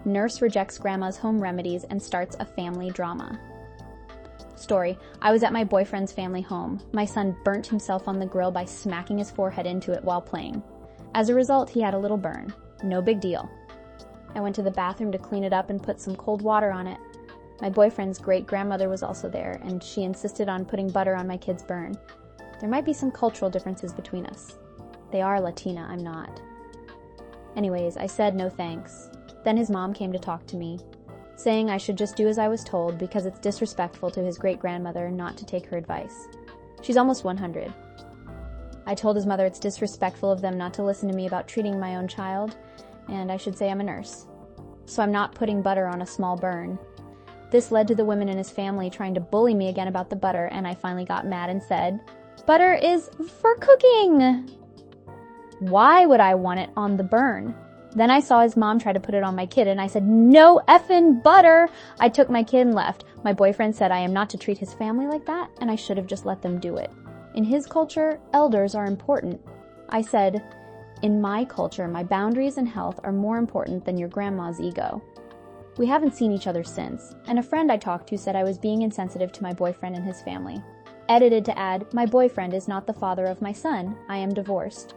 Nurse rejects grandma's home remedies and starts a family drama. Story: I was at my boyfriend's family home. My son burnt himself on the grill by smacking his forehead into it while playing. As a result, he had a little burn. No big deal. I went to the bathroom to clean it up and put some cold water on it. My boyfriend's great-grandmother was also there, and she insisted on putting butter on my kid's burn. There might be some cultural differences between us. They are Latina, I'm not. Anyways, I said no thanks. Then his mom came to talk to me, saying I should just do as I was told because it's disrespectful to his great-grandmother not to take her advice. She's almost 100. I told his mother it's disrespectful of them not to listen to me about treating my own child, and I should say I'm a nurse. So I'm not putting butter on a small burn. This led to the women in his family trying to bully me again about the butter, and I finally got mad and said, "Butter is for cooking! Why would I want it on the burn?" Then I saw his mom try to put it on my kid, and I said, "No effing butter!" I took my kid and left. My boyfriend said I am not to treat his family like that, and I should have just let them do it. In his culture, elders are important. I said, in my culture, my boundaries and health are more important than your grandma's ego. We haven't seen each other since, and a friend I talked to said I was being insensitive to my boyfriend and his family. Edited to add, my boyfriend is not the father of my son. I am divorced.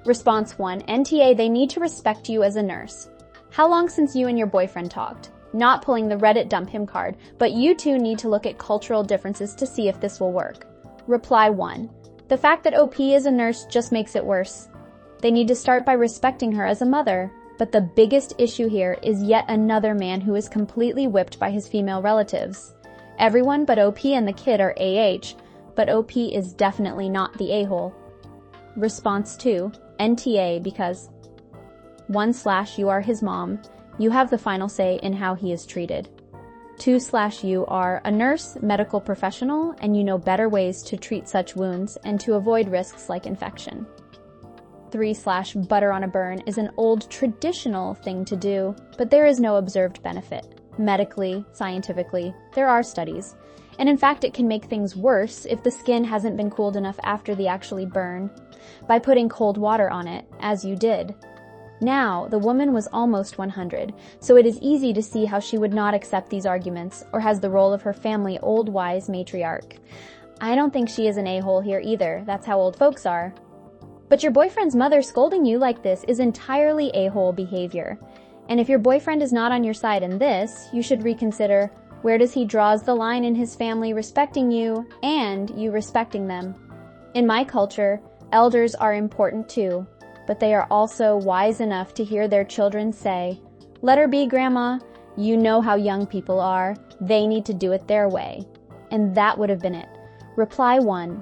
Response 1. NTA, they need to respect you as a nurse. How long since you and your boyfriend talked? Not pulling the Reddit dump him card, but you two need to look at cultural differences to see if this will work. Reply 1. The fact that OP is a nurse just makes it worse. They need to start by respecting her as a mother. But the biggest issue here is yet another man who is completely whipped by his female relatives. Everyone but OP and the kid are AH, but OP is definitely not the a-hole. Response 2. NTA because 1/ you are his mom. You have the final say in how he is treated. 2/ you are a nurse, medical professional, and you know better ways to treat such wounds and to avoid risks like infection. 3/ butter on a burn is an old traditional thing to do, but there is no observed benefit. Medically, scientifically, there are studies. And in fact, it can make things worse if the skin hasn't been cooled enough after the actually burn, by putting cold water on it, as you did. Now, the woman was almost 100, so it is easy to see how she would not accept these arguments, or has the role of her family old wise matriarch. I don't think she is an a-hole here either, that's how old folks are. But your boyfriend's mother scolding you like this is entirely a-hole behavior. And if your boyfriend is not on your side in this, you should reconsider where does he draws the line in his family respecting you and you respecting them. In my culture, elders are important too, but they are also wise enough to hear their children say, "Let her be, Grandma. You know how young people are. They need to do it their way." And that would have been it. Reply 1.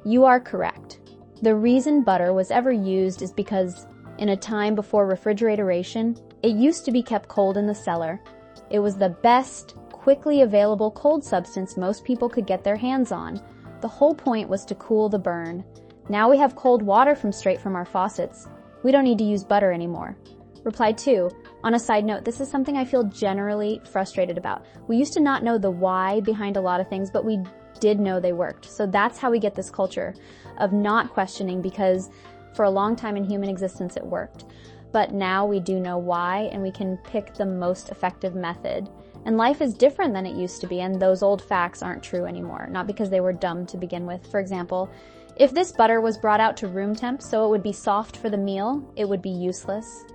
You are correct. The reason butter was ever used is because, in a time before refrigeration, it used to be kept cold in the cellar. It was the best, quickly available cold substance most people could get their hands on. The whole point was to cool the burn. Now we have cold water straight from our faucets. We don't need to use butter anymore. Reply 2. On a side note, this is something I feel generally frustrated about. We used to not know the why behind a lot of things, but we did know they worked. So that's how we get this culture of not questioning, because for a long time in human existence it worked. But now we do know why, and we can pick the most effective method. And life is different than it used to be, and those old facts aren't true anymore, not because they were dumb to begin with. For example, if this butter was brought out to room temp so it would be soft for the meal, it would be useless.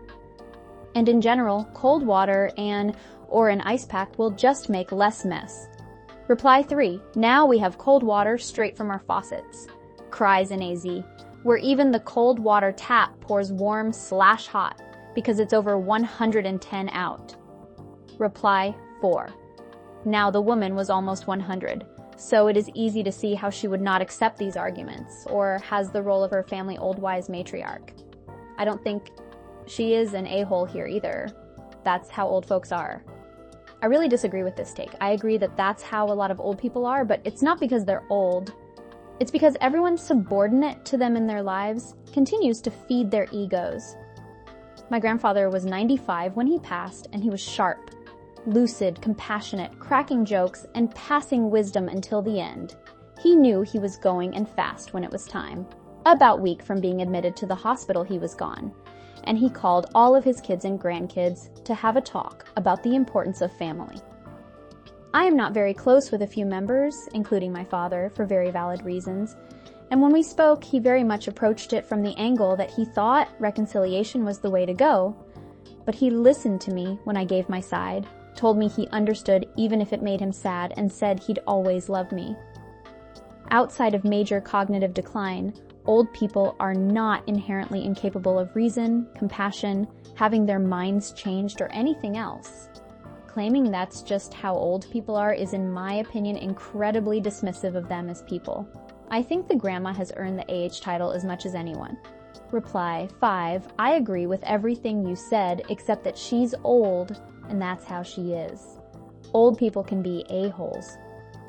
And in general, cold water or an ice pack will just make less mess. Reply 3. Now we have cold water straight from our faucets. Cries in AZ, where even the cold water tap pours warm/hot because it's over 110 out. Reply 4. Now the woman was almost 100, so it is easy to see how she would not accept these arguments, or has the role of her family old wise matriarch. I don't think she is an a-hole here either. That's how old folks are. I really disagree with this take. I agree that that's how a lot of old people are, but it's not because they're old. It's because everyone subordinate to them in their lives continues to feed their egos. My grandfather was 95 when he passed, and he was sharp, lucid, compassionate, cracking jokes, and passing wisdom until the end. He knew he was going and fast when it was time. About a week from being admitted to the hospital, he was gone. and he called all of his kids and grandkids to have a talk about the importance of family. I am not very close with a few members, including my father, for very valid reasons, and when we spoke, he very much approached it from the angle that he thought reconciliation was the way to go, but he listened to me when I gave my side, told me he understood even if it made him sad, and said he'd always love me. Outside of major cognitive decline, old people are not inherently incapable of reason, compassion, having their minds changed, or anything else. Claiming that's just how old people are is, in my opinion, incredibly dismissive of them as people. I think the grandma has earned the AH title as much as anyone. Reply 5. I agree with everything you said, except that she's old, and that's how she is. Old people can be a-holes.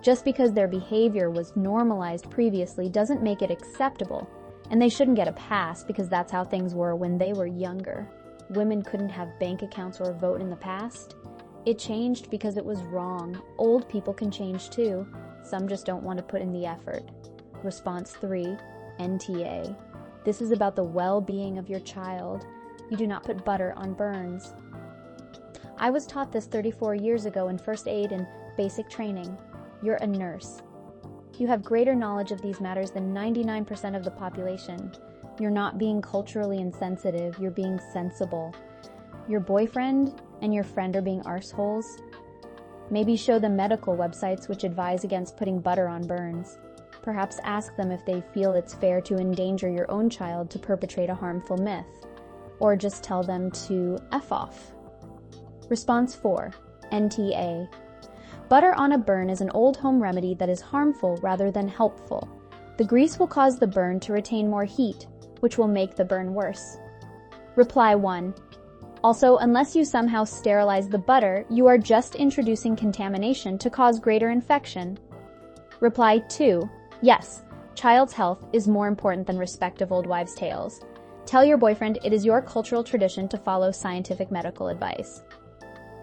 Just because their behavior was normalized previously doesn't make it acceptable, and they shouldn't get a pass because that's how things were when they were younger. Women couldn't have bank accounts or vote in the past. It changed because it was wrong. Old people can change too. Some just don't want to put in the effort. Response 3, NTA. This is about the well-being of your child. You do not put butter on burns. I was taught this 34 years ago in first aid and basic training. You're a nurse. You have greater knowledge of these matters than 99% of the population. You're not being culturally insensitive, you're being sensible. Your boyfriend and your friend are being arseholes. Maybe show them medical websites which advise against putting butter on burns. Perhaps ask them if they feel it's fair to endanger your own child to perpetrate a harmful myth. Or just tell them to F off. Response 4, NTA. Butter on a burn is an old home remedy that is harmful rather than helpful. The grease will cause the burn to retain more heat, which will make the burn worse. Reply 1. Also, unless you somehow sterilize the butter, you are just introducing contamination to cause greater infection. Reply 2. Yes, child's health is more important than respect of old wives' tales. Tell your boyfriend it is your cultural tradition to follow scientific medical advice.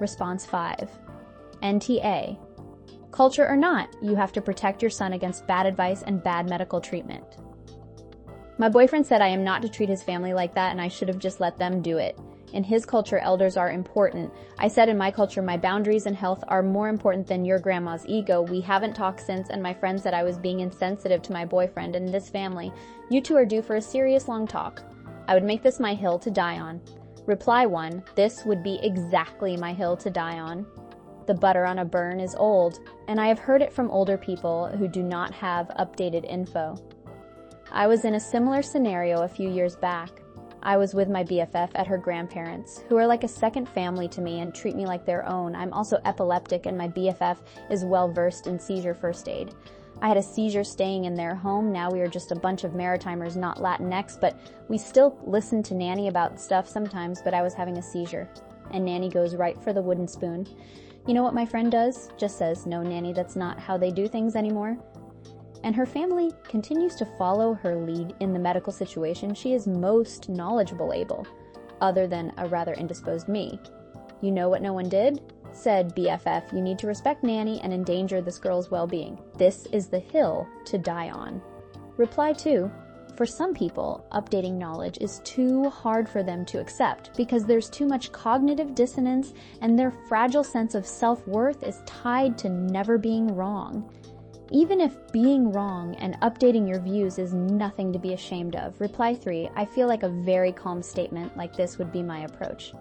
Response 5. NTA. Culture or not, you have to protect your son against bad advice and bad medical treatment. My boyfriend said I am not to treat his family like that and I should have just let them do it. In his culture, elders are important. I said in my culture, my boundaries and health are more important than your grandma's ego. We haven't talked since, and my friend said I was being insensitive to my boyfriend and this family. You two are due for a serious long talk. I would make this my hill to die on. Reply 1. This would be exactly my hill to die on. The butter on a burn is old, and I have heard it from older people who do not have updated info. I was in a similar scenario a few years back. I was with my BFF at her grandparents', who are like a second family to me and treat me like their own. I'm also epileptic, and my BFF is well-versed in seizure first aid. I had a seizure staying in their home. Now we are just a bunch of Maritimers, not Latinx, but we still listen to Nanny about stuff sometimes, but I was having a seizure. And Nanny goes right for the wooden spoon. You know what my friend does? Just says, "No, Nanny, that's not how they do things anymore." And her family continues to follow her lead in the medical situation. She is most knowledgeable able, other than a rather indisposed me. You know what no one did? Said BFF, you need to respect Nanny and endanger this girl's well-being. This is the hill to die on. Reply 2. For some people, updating knowledge is too hard for them to accept because there's too much cognitive dissonance and their fragile sense of self-worth is tied to never being wrong. Even if being wrong and updating your views is nothing to be ashamed of. Reply 3. I feel like a very calm statement like this would be my approach.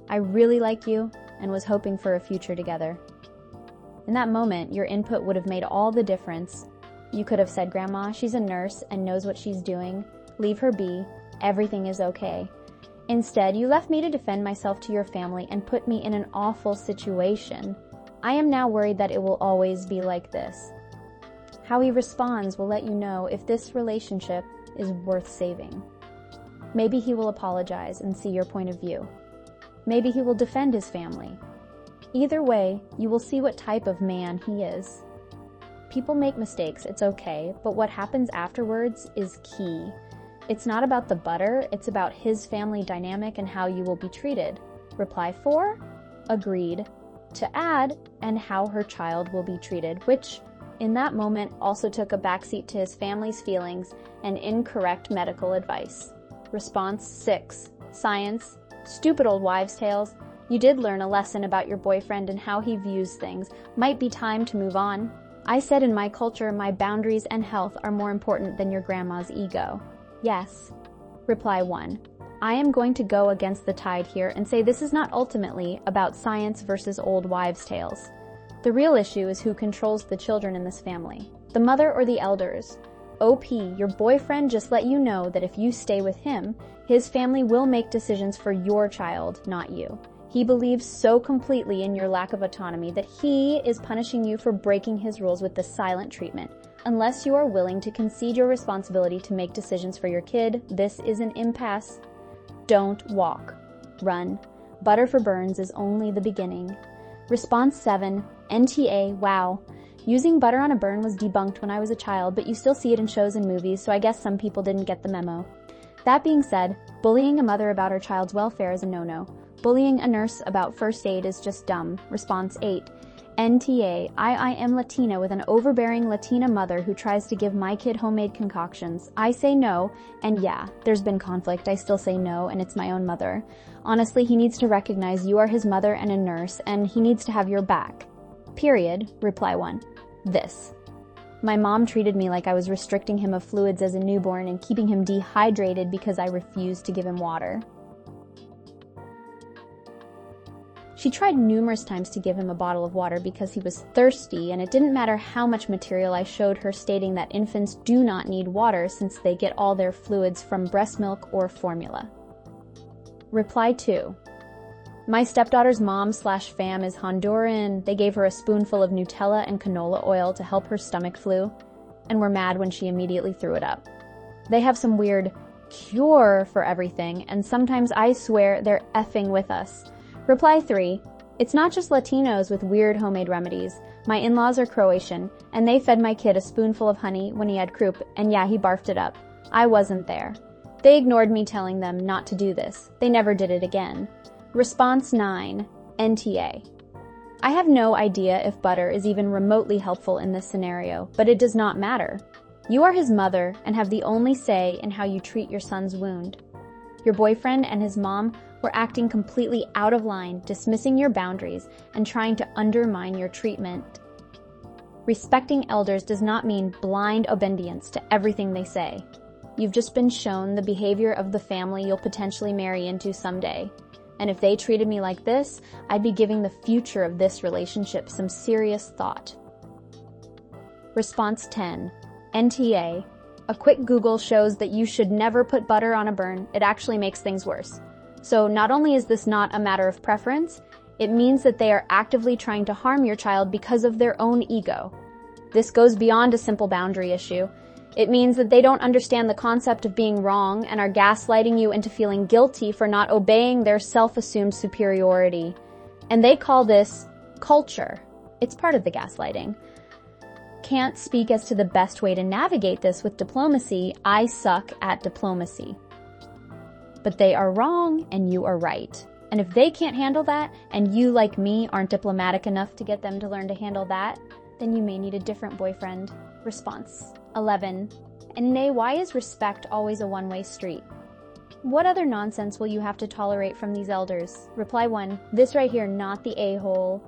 I really like you and was hoping for a future together. In that moment, your input would have made all the difference. You could have said, Grandma, she's a nurse and knows what she's doing. Leave her be. Everything is okay. Instead, you left me to defend myself to your family and put me in an awful situation. I am now worried that it will always be like this. How he responds will let you know if this relationship is worth saving. Maybe he will apologize and see your point of view. Maybe he will defend his family. Either way, you will see what type of man he is. People make mistakes, it's okay, but what happens afterwards is key. It's not about the butter, it's about his family dynamic and how you will be treated. Reply 4, agreed. To add, and how her child will be treated, which, in that moment, also took a backseat to his family's feelings and incorrect medical advice. Response 6. Science. Stupid old wives' tales. You did learn a lesson about your boyfriend and how he views things. Might be time to move on. I said in my culture, my boundaries and health are more important than your grandma's ego. Yes. Reply 1. I am going to go against the tide here and say this is not ultimately about science versus old wives' tales. The real issue is who controls the children in this family, the mother or the elders. OP, your boyfriend just let you know that if you stay with him, his family will make decisions for your child, not you. He believes so completely in your lack of autonomy that he is punishing you for breaking his rules with the silent treatment. Unless you are willing to concede your responsibility to make decisions for your kid, this is an impasse. Don't walk. Run. Butter for burns is only the beginning. Response 7. NTA. Wow. Using butter on a burn was debunked when I was a child, but you still see it in shows and movies, so I guess some people didn't get the memo. That being said, bullying a mother about her child's welfare is a no-no. Bullying a nurse about first aid is just dumb. Response 8. NTA. I am Latina with an overbearing Latina mother who tries to give my kid homemade concoctions. I say no, and yeah, there's been conflict. I still say no, and it's my own mother. Honestly, he needs to recognize you are his mother and a nurse, and he needs to have your back. Period. Reply 1. This. My mom treated me like I was restricting him of fluids as a newborn and keeping him dehydrated because I refused to give him water. She tried numerous times to give him a bottle of water because he was thirsty, and it didn't matter how much material I showed her stating that infants do not need water since they get all their fluids from breast milk or formula. Reply 2. My stepdaughter's mom/fam is Honduran. They gave her a spoonful of Nutella and canola oil to help her stomach flu, and were mad when she immediately threw it up. They have some weird cure for everything, and sometimes I swear they're effing with us. Reply 3. It's not just Latinos with weird homemade remedies. My in-laws are Croatian, and they fed my kid a spoonful of honey when he had croup, and yeah, he barfed it up. I wasn't there. They ignored me telling them not to do this. They never did it again. Response 9. NTA. I have no idea if butter is even remotely helpful in this scenario, but it does not matter. You are his mother and have the only say in how you treat your son's wound. Your boyfriend and his mom were acting completely out of line, dismissing your boundaries and trying to undermine your treatment. Respecting elders does not mean blind obedience to everything they say. You've just been shown the behavior of the family you'll potentially marry into someday. And if they treated me like this, I'd be giving the future of this relationship some serious thought. Response 10. NTA. A quick Google shows that you should never put butter on a burn. It actually makes things worse. So not only is this not a matter of preference, it means that they are actively trying to harm your child because of their own ego. This goes beyond a simple boundary issue. It means that they don't understand the concept of being wrong and are gaslighting you into feeling guilty for not obeying their self-assumed superiority. And they call this culture. It's part of the gaslighting. Can't speak as to the best way to navigate this with diplomacy. I suck at diplomacy. But they are wrong and you are right. And if they can't handle that, and you, like me, aren't diplomatic enough to get them to learn to handle that, then you may need a different boyfriend. Response 11. And nay, why is respect always a one-way street? What other nonsense will you have to tolerate from these elders? Reply 1. This right here, not the a-hole.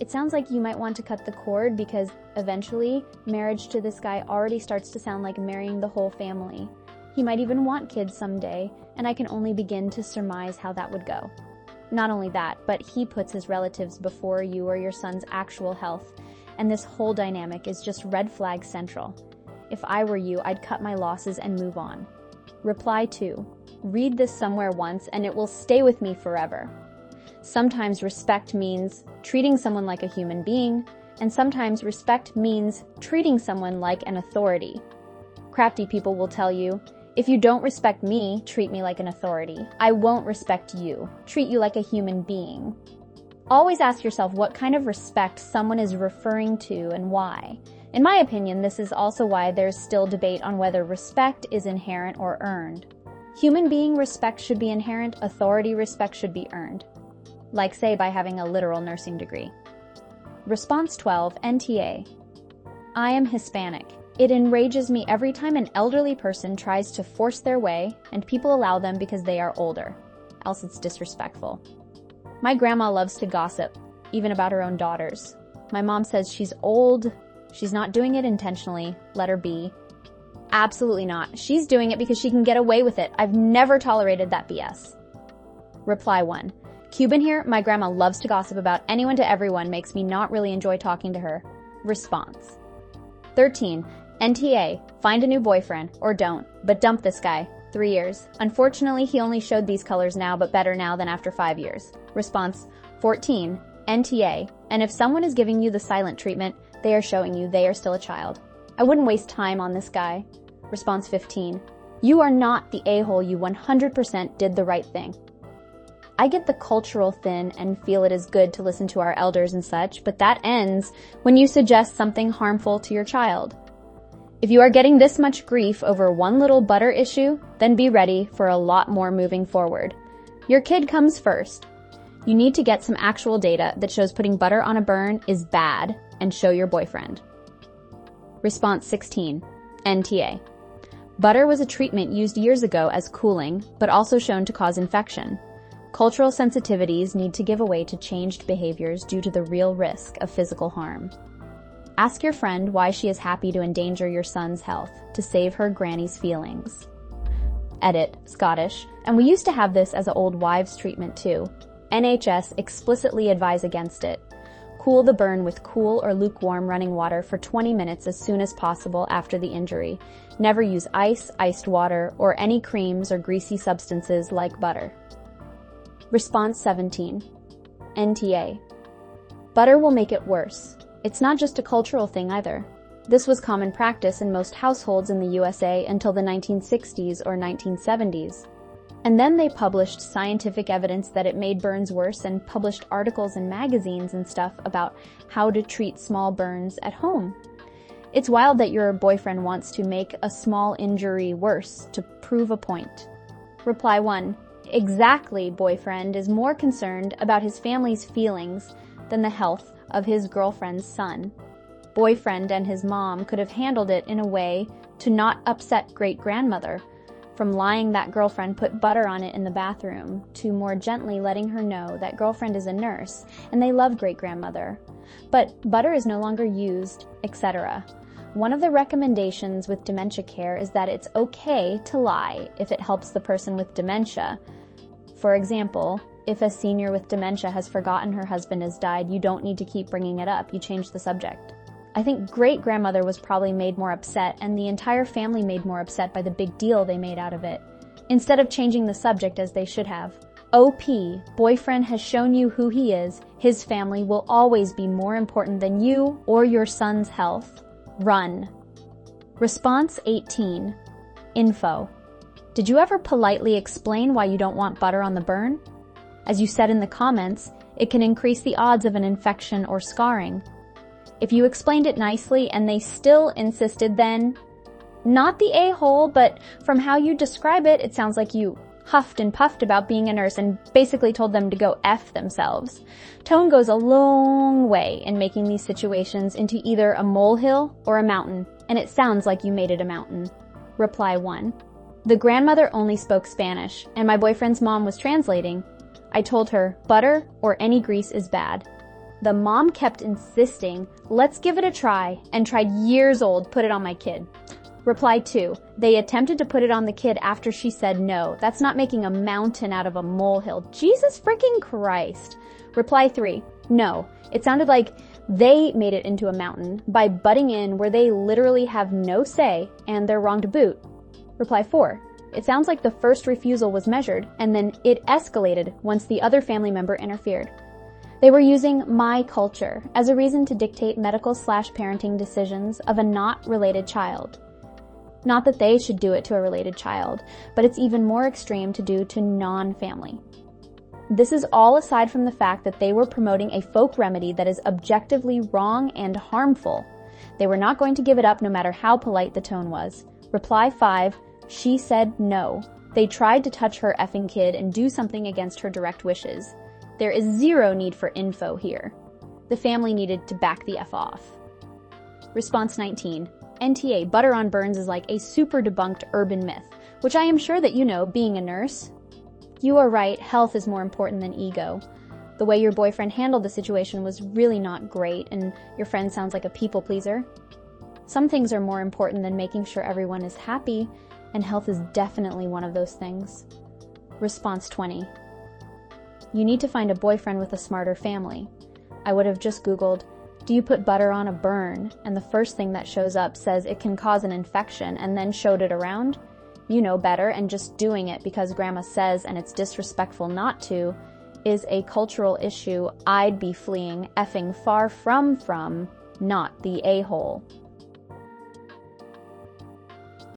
It sounds like you might want to cut the cord because eventually marriage to this guy already starts to sound like marrying the whole family. He might even want kids someday, and I can only begin to surmise how that would go. Not only that, but he puts his relatives before you or your son's actual health, and this whole dynamic is just red flag central. If I were you, I'd cut my losses and move on. Reply 2. Read this somewhere once, and it will stay with me forever. Sometimes respect means treating someone like a human being, and sometimes respect means treating someone like an authority. Crafty people will tell you, if you don't respect me, treat me like an authority. I won't respect you. Treat you like a human being. Always ask yourself what kind of respect someone is referring to and why. In my opinion, this is also why there's still debate on whether respect is inherent or earned. Human being respect should be inherent, authority respect should be earned. Like, say, by having a literal nursing degree. Response 12, NTA. I am Hispanic. It enrages me every time an elderly person tries to force their way and people allow them because they are older. Else it's disrespectful. My grandma loves to gossip, even about her own daughters. My mom says she's old, she's not doing it intentionally, let her be. Absolutely not. She's doing it because she can get away with it. I've never tolerated that BS. Reply 1. Cuban here, my grandma loves to gossip about anyone to everyone, makes me not really enjoy talking to her. Response. 13. NTA, find a new boyfriend, or don't, but dump this guy. 3 years. Unfortunately, he only showed these colors now, but better now than after 5 years. Response. 14. NTA, and if someone is giving you the silent treatment, they are showing you they are still a child. I wouldn't waste time on this guy. Response 15. You are not the a-hole, you 100% did the right thing. I get the cultural thin and feel it is good to listen to our elders and such, but that ends when you suggest something harmful to your child. If you are getting this much grief over one little butter issue, then be ready for a lot more moving forward. Your kid comes first. You need to get some actual data that shows putting butter on a burn is bad and show your boyfriend. Response 16. NTA. Butter was a treatment used years ago as cooling, but also shown to cause infection. Cultural sensitivities need to give way to changed behaviors due to the real risk of physical harm. Ask your friend why she is happy to endanger your son's health to save her granny's feelings. Edit, Scottish, and we used to have this as an old wives treatment too. NHS explicitly advise against it. Cool the burn with cool or lukewarm running water for 20 minutes as soon as possible after the injury. Never use ice, iced water, or any creams or greasy substances like butter. Response 17. NTA. Butter will make it worse. It's not just a cultural thing either. This was common practice in most households in the USA until the 1960s or 1970s. And then they published scientific evidence that it made burns worse and published articles in magazines and stuff about how to treat small burns at home. It's wild that your boyfriend wants to make a small injury worse to prove a point. Reply 1. Exactly, boyfriend is more concerned about his family's feelings than the health of his girlfriend's son. Boyfriend and his mom could have handled it in a way to not upset great-grandmother, from lying that girlfriend put butter on it in the bathroom, to more gently letting her know that girlfriend is a nurse and they love great-grandmother. But butter is no longer used, etc. One of the recommendations with dementia care is that it's okay to lie if it helps the person with dementia. For example, if a senior with dementia has forgotten her husband has died, you don't need to keep bringing it up. You change the subject. I think great-grandmother was probably made more upset, and the entire family made more upset by the big deal they made out of it, instead of changing the subject as they should have. OP, boyfriend has shown you who he is. His family will always be more important than you or your son's health. Run. Response 18. Info. Did you ever politely explain why you don't want butter on the burn? As you said in the comments, it can increase the odds of an infection or scarring. If you explained it nicely and they still insisted, then not the a-hole, but from how you describe it, it sounds like you huffed and puffed about being a nurse and basically told them to go F themselves. Tone goes a long way in making these situations into either a molehill or a mountain, and it sounds like you made it a mountain. Reply 1. The grandmother only spoke Spanish, and my boyfriend's mom was translating. I told her, butter or any grease is bad. The mom kept insisting, let's give it a try, and tried years old, put it on my kid. Reply 2. They attempted to put it on the kid after she said no. That's not making a mountain out of a molehill. Jesus freaking Christ. Reply 3. No. It sounded like they made it into a mountain by butting in where they literally have no say and they're wrong to boot. Reply 4. It sounds like the first refusal was measured and then it escalated once the other family member interfered. They were using my culture as a reason to dictate medical/parenting decisions of a not related child. Not that they should do it to a related child, but it's even more extreme to do to non-family. This is all aside from the fact that they were promoting a folk remedy that is objectively wrong and harmful. They were not going to give it up no matter how polite the tone was. Reply 5. She said no. They tried to touch her effing kid and do something against her direct wishes. There is zero need for info here. The family needed to back the F off. Response 19. NTA, butter on burns is like a super debunked urban myth, which I am sure that you know, being a nurse. You are right, health is more important than ego. The way your boyfriend handled the situation was really not great, and your friend sounds like a people pleaser. Some things are more important than making sure everyone is happy, and health is definitely one of those things. Response 20. You need to find a boyfriend with a smarter family. I would have just Googled, do you put butter on a burn? And the first thing that shows up says it can cause an infection, and then showed it around. You know better, and just doing it because grandma says and it's disrespectful not to is a cultural issue I'd be fleeing effing far from, not the a-hole.